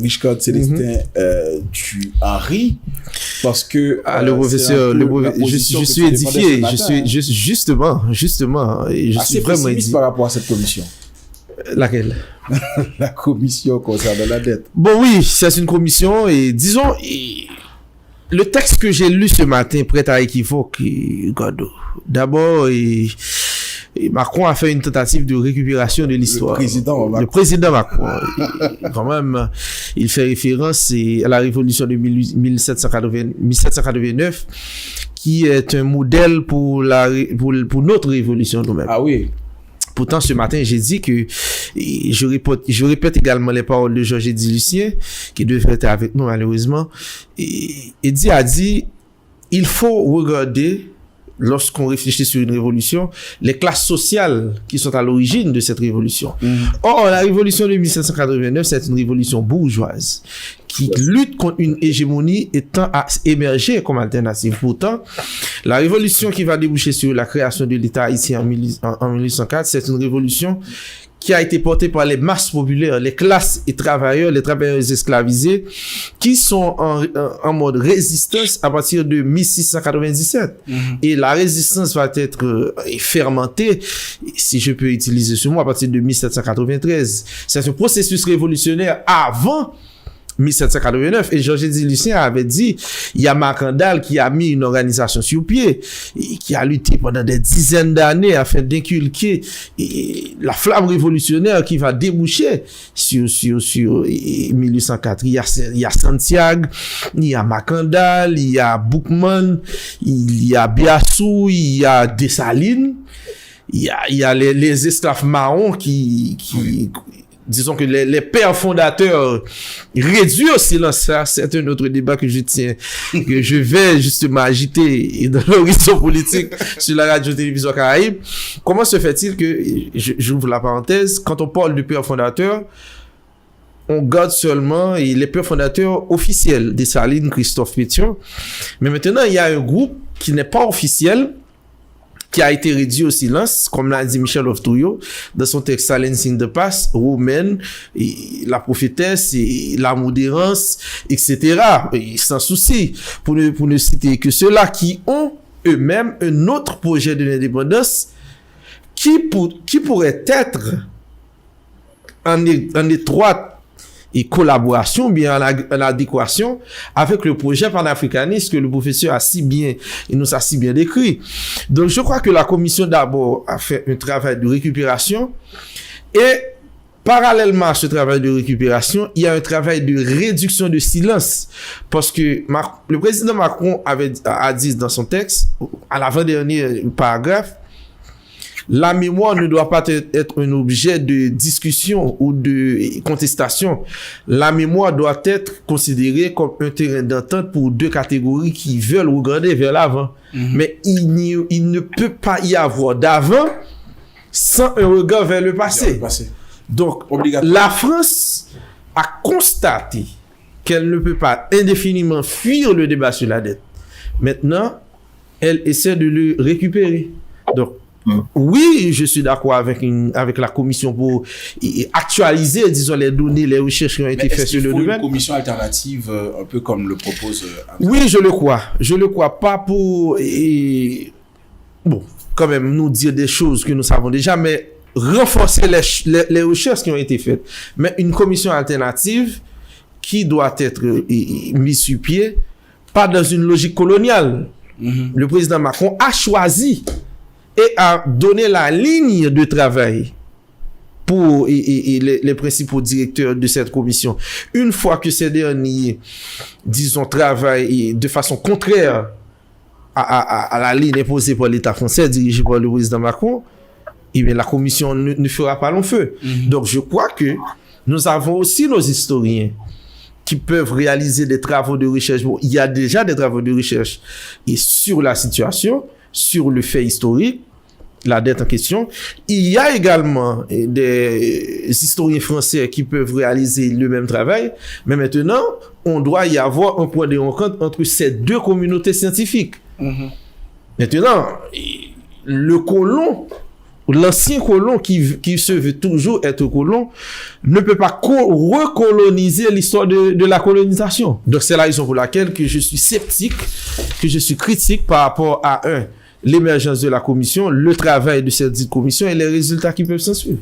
Richcard Célestin, tu as ri parce que le professeur, je suis édifié, justement, et je suis vraiment pessimiste par rapport à cette commission. Laquelle? La commission concernant la dette. Bon oui, c'est une commission et disons le texte que j'ai lu ce matin prête à équivoque. D'abord, Macron a fait une tentative de récupération de l'histoire. Le président Macron. Quand même, il fait référence à la révolution de 1789, qui est un modèle pour notre révolution nous-mêmes. Ah oui. Pourtant, ce matin, j'ai dit que je répète également les paroles de Georges-Éddy Lucien, qui devrait être avec nous malheureusement. Eddy a dit, il faut regarder, lorsqu'on réfléchit sur une révolution, les classes sociales qui sont à l'origine de cette révolution. Or, la révolution de 1789, c'est une révolution bourgeoise qui lutte contre une hégémonie étant à émerger comme alternative. Pourtant, la révolution qui va déboucher sur la création de l'État haïtien en 1804, c'est une révolution qui a été portée par les masses populaires, les classes et travailleurs, les travailleurs esclavisés, qui sont en mode résistance à partir de 1697. Et la résistance va être fermentée, si je peux utiliser ce mot, à partir de 1793. C'est un processus révolutionnaire avant 1789, et Georges-Éddy Lucien avait dit, il y a Macandal qui a mis une organisation sur pied, et qui a lutté pendant des dizaines d'années afin d'inculquer la flamme révolutionnaire qui va déboucher sur 1804. Il y a Santiago, il y a Macandal, il y a Boukman, il y a Biassou, il y a Dessalines, il y a les esclaves marrons qui disons que les pères fondateurs réduits au silence, ça, c'est un autre débat que je vais justement agiter dans l'horizon politique sur la radio-télévision Caraïbe. Comment se fait-il que, j'ouvre la parenthèse, quand on parle de pères fondateurs, on garde seulement les pères fondateurs officiels, Dessalines, Christophe Pétion. Mais maintenant, il y a un groupe qui n'est pas officiel, qui a été réduit au silence, comme l'a dit Michel Oftouyo, dans son texte Salène signe de passe, Romaine, la prophétesse, et la modérance, etc. Et sans souci, pour ne citer que ceux-là qui ont eux-mêmes un autre projet de l'indépendance qui pourrait être en étroite et collaboration, bien en adéquation avec le projet panafricaniste que le professeur nous a si bien décrit. Donc, je crois que la commission d'abord a fait un travail de récupération et parallèlement à ce travail de récupération, il y a un travail de réduction de silence parce que le président Macron a dit dans son texte, à l'avant-dernier paragraphe, la mémoire ne doit pas être un objet de discussion ou de contestation. La mémoire doit être considérée comme un terrain d'entente pour deux catégories qui veulent regarder vers l'avant. Mais il ne peut pas y avoir d'avant sans un regard vers le passé. Donc, la France a constaté qu'elle ne peut pas indéfiniment fuir le débat sur la dette. Maintenant, elle essaie de le récupérer. Donc, oui, je suis d'accord avec la commission pour actualiser, disons, les données, les recherches qui ont été faites sur le domaine. Une commission alternative, un peu comme le propose. Oui, je le crois. Je le crois pas pour, bon, quand même, nous dire des choses que nous savons déjà, mais renforcer les recherches qui ont été faites. Mais une commission alternative qui doit être mise sur pied, pas dans une logique coloniale. Le président Macron a choisi et a donné la ligne de travail pour les principaux directeurs de cette commission. Une fois que ces derniers, disons, travaillent de façon contraire à la ligne imposée par l'État français, dirigée par le président Macron, eh bien, la commission ne fera pas long feu. Donc, je crois que nous avons aussi nos historiens qui peuvent réaliser des travaux de recherche. Bon, il y a déjà des travaux de recherche et sur la situation, sur le fait historique, la dette en question. Il y a également des historiens français qui peuvent réaliser le même travail, mais maintenant, on doit y avoir un point de rencontre entre ces deux communautés scientifiques. Maintenant, le colon l'ancien colon qui se veut toujours être colon ne peut pas recoloniser l'histoire de la colonisation. Donc c'est la raison pour laquelle que je suis sceptique, que je suis critique par rapport à l'émergence de la commission, le travail de cette dite commission et les résultats qui peuvent s'en suivre.